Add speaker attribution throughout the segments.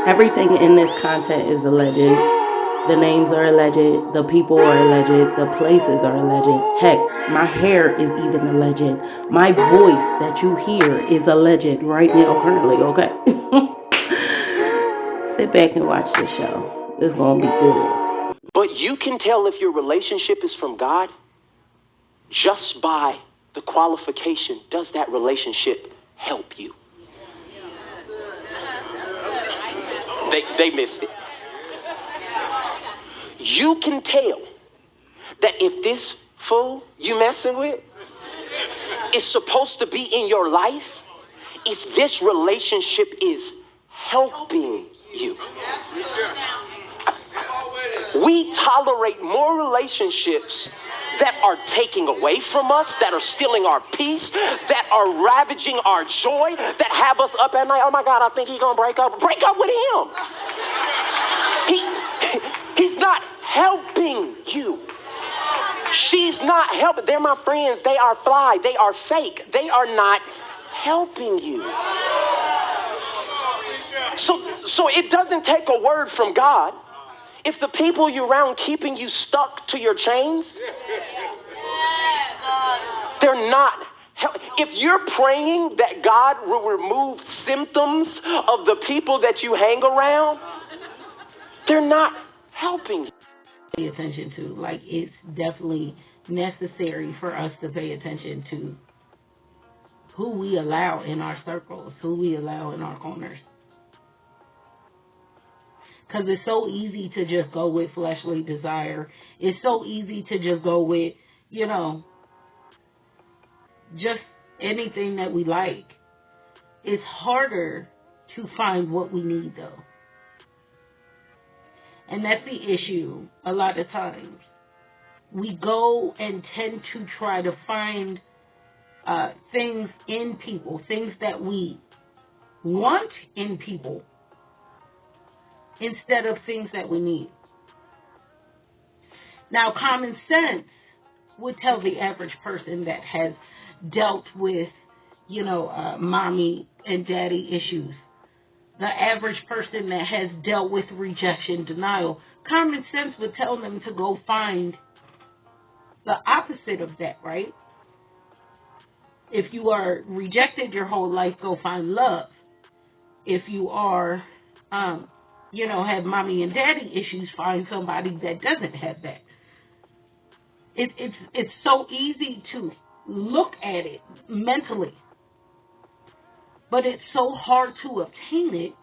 Speaker 1: Everything in this content is alleged. The names are alleged. The people are alleged. The places are alleged. Heck, my hair is even alleged. My voice that you hear is alleged right now, currently, okay? Sit back and watch this show. It's gonna be good.
Speaker 2: But you can tell if your relationship is from God just by the qualification. Does that relationship help you? They missed it. You can tell that if this fool you messing with is supposed to be in your life, if this relationship is helping you. We tolerate more relationships that are taking away from us, that are stealing our peace, that are ravaging our joy, that have us up at night. Oh my God, I think he's gonna break up. Break up with him. He's not helping you. She's not helping. They're my friends. They are fly. They are fake. They are not helping you. So it doesn't take a word from God. If the people you're around keeping you stuck to your chains, they're not. If you're praying that God will remove symptoms of the people that you hang around, they're not helping you.
Speaker 1: Pay attention to. Like, it's definitely necessary for us to pay attention to who we allow in our circles, who we allow in our corners. Because it's so easy to just go with fleshly desire. It's so easy to just go with, just anything that we like. It's harder to find what we need, though. And that's the issue a lot of times. We go and tend to try to find things in people, things that we want in people, instead of things that we need. Now, common sense would tell the average person that has dealt with, mommy and daddy issues, the average person that has dealt with rejection, denial, common sense would tell them to go find the opposite of that, right? If you are rejected your whole life, go find love. If you are, have mommy and daddy issues, find somebody that doesn't have that. It's so easy to look at it mentally, but it's so hard to obtain it,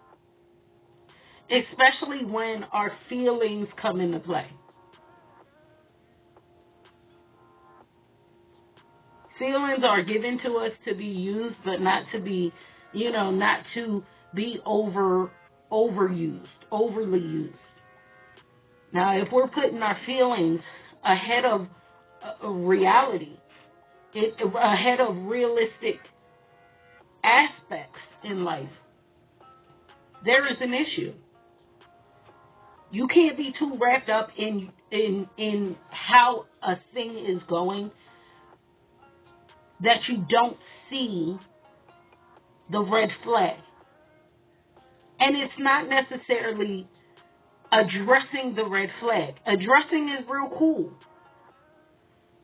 Speaker 1: especially when our feelings come into play. Feelings are given to us to be used, but not to be, not to be overused, overly used. Now, if we're putting our feelings ahead of reality, ahead of realistic aspects in life, there is an issue. You can't be too wrapped up in how a thing is going that you don't see the red flag. And it's not necessarily addressing the red flag. Addressing is real cool.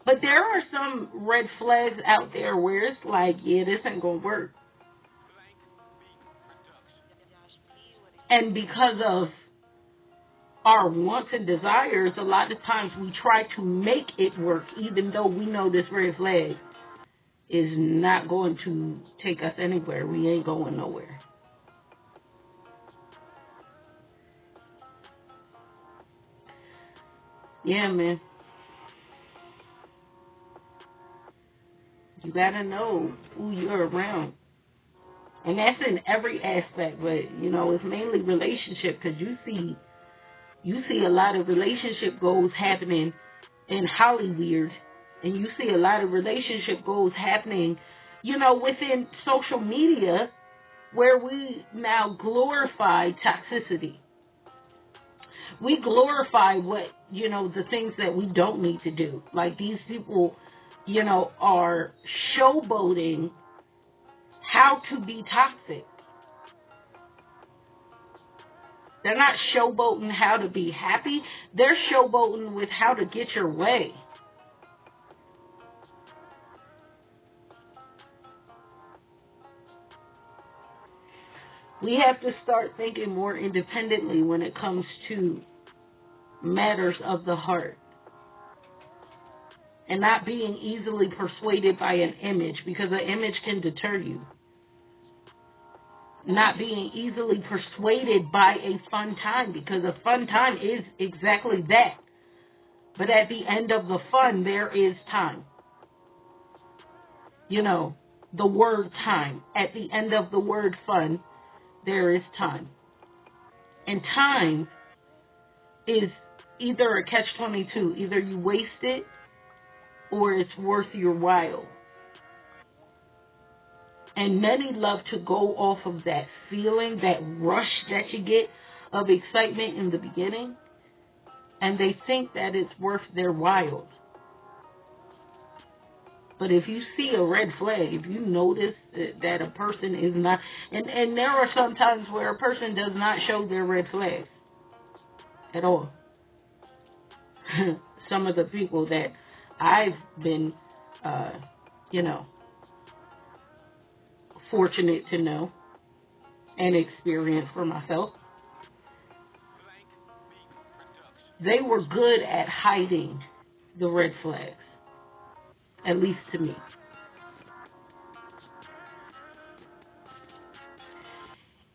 Speaker 1: But there are some red flags out there where it's like, yeah, this ain't gonna work. And because of our wants and desires, a lot of times we try to make it work, even though we know this red flag is not going to take us anywhere. We ain't going nowhere. Yeah, man. You gotta know who you're around. And that's in every aspect, but, it's mainly relationship, because you see a lot of relationship goals happening in Hollywood, and you see a lot of relationship goals happening, within social media, where we now glorify toxicity. We glorify the things that we don't need to do. Like, these people, are showboating how to be toxic. They're not showboating how to be happy. They're showboating with how to get your way. We have to start thinking more independently when it comes to matters of the heart. And not being easily persuaded by an image, because an image can deter you. Not being easily persuaded by a fun time, because a fun time is exactly that. But at the end of the fun, there is time. You know, the word time. At the end of the word fun, there is time. And time is either a catch-22. Either you waste it or it's worth your while. And many love to go off of that feeling, that rush that you get of excitement in the beginning. And they think that it's worth their while. But if you see a red flag, if you notice that a person is not, and there are some times where a person does not show their red flags at all. Some of the people that I've been, fortunate to know and experience for myself, they were good at hiding the red flags, at least to me.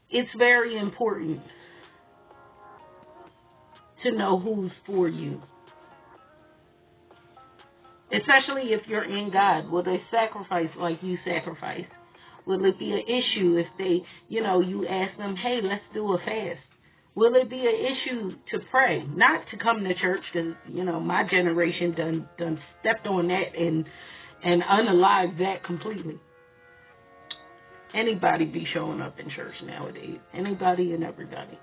Speaker 1: It's very important to know who's for you. Especially if you're in God. Will they sacrifice like you sacrifice? Will it be an issue if they, you ask them, hey, let's do a fast? Will it be an issue to pray? Not to come to church, because, my generation done stepped on that and unalived that completely. Anybody be showing up in church nowadays. Anybody and everybody.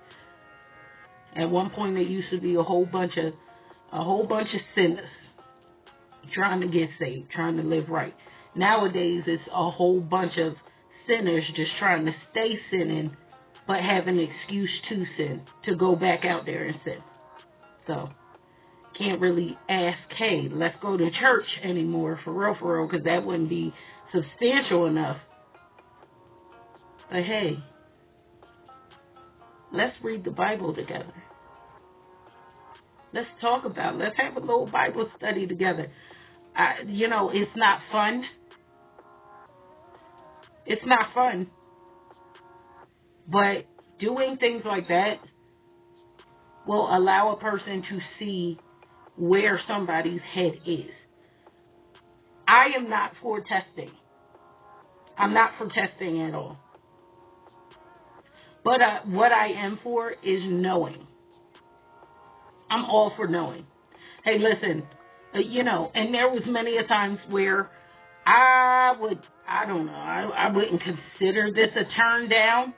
Speaker 1: At one point, it used to be a whole bunch of sinners trying to get saved, trying to live right. Nowadays, it's a whole bunch of sinners just trying to stay sinning, but have an excuse to sin, to go back out there and sin. So, can't really ask, hey, let's go to church anymore, for real, because that wouldn't be substantial enough. But hey, let's read the Bible together. Let's talk about it. Let's have a little Bible study together. It's not fun. It's not fun. But doing things like that will allow a person to see where somebody's head is. I am not for testing. I'm not for testing at all. But what I am for is knowing. I'm all for knowing. Hey, listen, and there was many a times where I wouldn't consider this a turn down.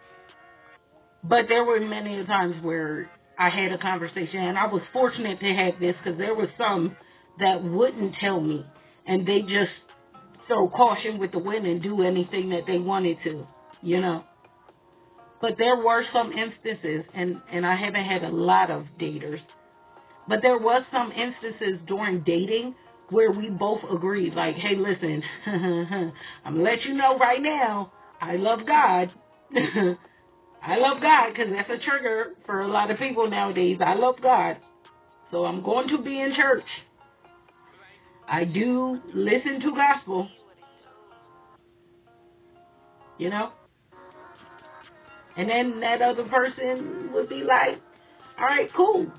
Speaker 1: But there were many a times where I had a conversation, and I was fortunate to have this, because there were some that wouldn't tell me, and they just throw caution with the wind and do anything that they wanted to, But there were some instances, and I haven't had a lot of daters, but there was some instances during dating where we both agreed, like, hey, listen, I'm going to let you know right now, I love God. I love God, because that's a trigger for a lot of people nowadays. I love God. So I'm going to be in church. I do listen to gospel. And then that other person would be like, all right, cool.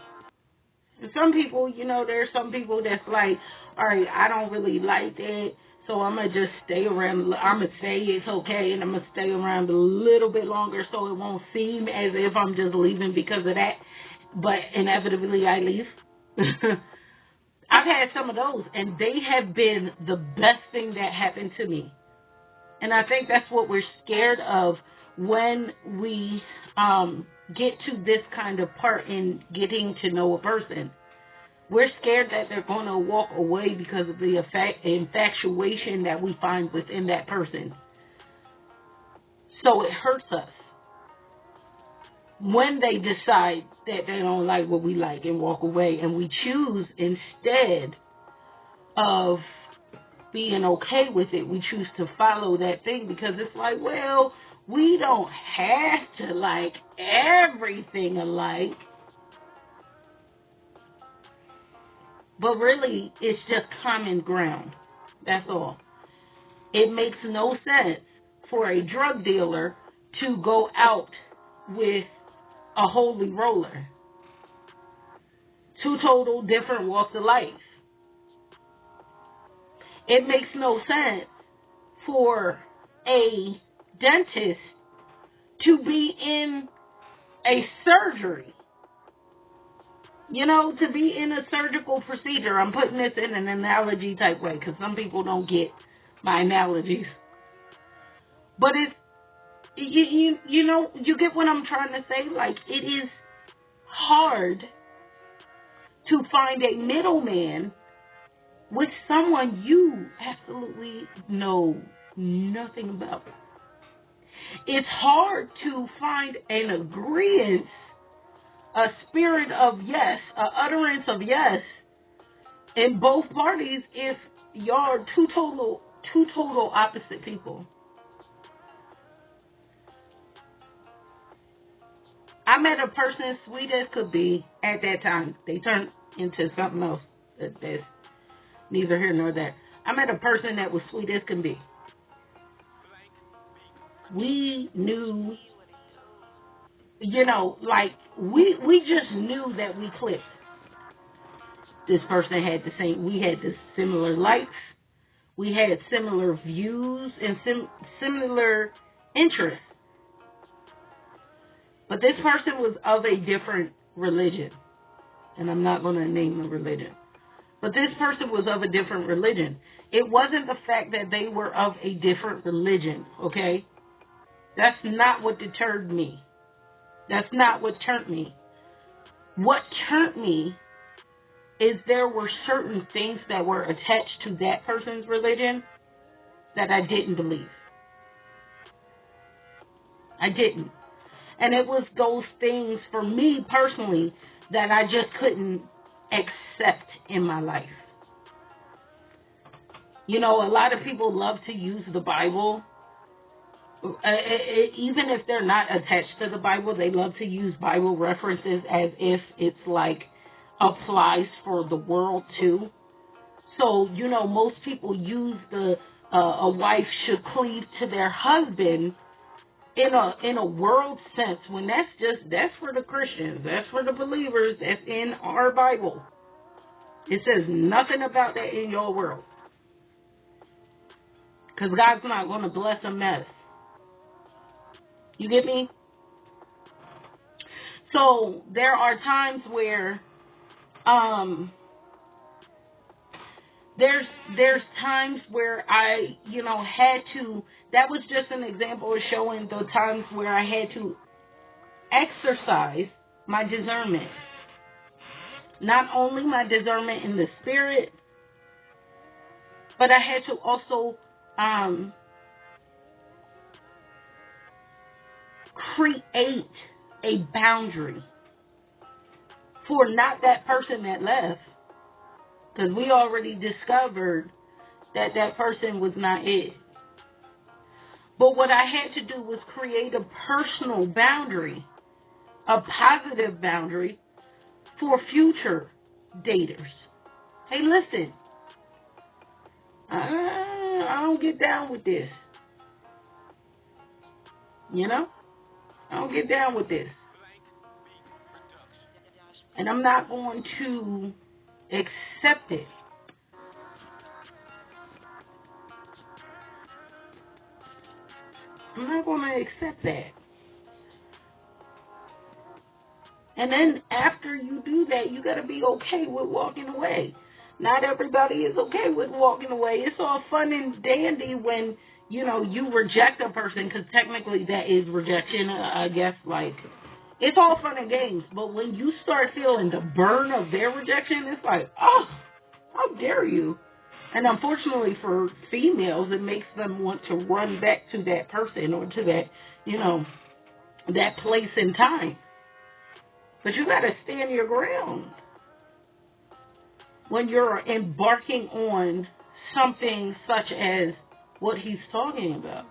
Speaker 1: And some people, there's some people that's like, all right, I don't really like that, so I'm going to just stay around. I'm going to say it's okay, and I'm going to stay around a little bit longer so it won't seem as if I'm just leaving because of that, but inevitably I leave. I've had some of those, and they have been the best thing that happened to me. And I think that's what we're scared of when we get to this kind of part in getting to know a person. We're scared that they're going to walk away because of the infatuation that we find within that person. So it hurts us. when they decide that they don't like what we like and walk away, and we choose, instead of being okay with it, we choose to follow that thing, because it's like, well, we don't have to like everything alike. But really, it's just common ground. That's all. It makes no sense for a drug dealer to go out with a holy roller. Two total different walks of life. It makes no sense for a dentist to be in a surgery. You know, to be in a surgical procedure. I'm putting this in an analogy type way because some people don't get my analogies. But it's, you know, you get what I'm trying to say? Like, it is hard to find a middleman with someone you absolutely know nothing about. It's hard to find an agreement, a spirit of yes, a utterance of yes in both parties if y'all are two total opposite people. I met a person sweet as could be at that time. They turned into something else that's neither here nor there. I met a person that was sweet as can be. We knew, you know, like, we just knew that we clicked. This person had we had the similar likes, we had similar views, and similar interests. But this person was of a different religion, and I'm not going to name the religion. But this person was of a different religion. It wasn't the fact that they were of a different religion, okay? That's not what deterred me. That's not what turned me. What turned me is there were certain things that were attached to that person's religion that I didn't believe. I didn't. And it was those things, for me personally, that I just couldn't accept in my life. You know, a lot of people love to use the Bible. Even if they're not attached to the Bible, they love to use Bible references as if it's like applies for the world too. So, you know, most people use the a wife should cleave to their husband in a world sense, when that's for the Christians, that's for the believers, that's in our Bible. It says nothing about that in your world, because God's not going to bless a mess. You get me? So there are times where there's times where I, you know, had to, that was just an example of showing the times where I had to exercise my discernment. Not only my discernment in the spirit, but I had to also create a boundary for not that person that left, because we already discovered that that person was not it. But what I had to do was create a personal boundary, a positive boundary for future daters. Hey, listen, I don't get down with this. You know? I don't get down with this. And I'm not going to accept it. I'm not going to accept that. And then after you do that, you got to be okay with walking away. Not everybody is okay with walking away. It's all fun and dandy when, you know, you reject a person, because technically that is rejection, I guess. Like, it's all fun and games. But when you start feeling the burn of their rejection, it's like, oh, how dare you? And unfortunately for females, it makes them want to run back to that person or to that, you know, that place and time. But you got to stand your ground when you're embarking on something such as what he's talking about.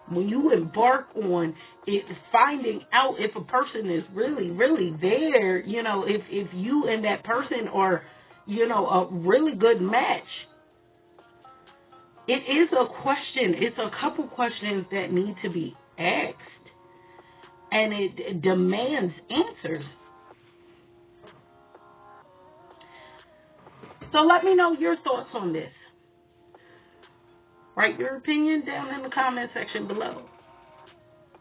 Speaker 1: When you embark on it, finding out if a person is really, really there, you know, if you and that person are, you know, a really good match, it is a question. It's a couple questions that need to be asked. And it demands answers. So let me know your thoughts on this. Write your opinion down in the comment section below.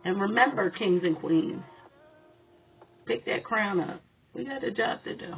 Speaker 1: And remember, kings and queens, pick that crown up. We got a job to do.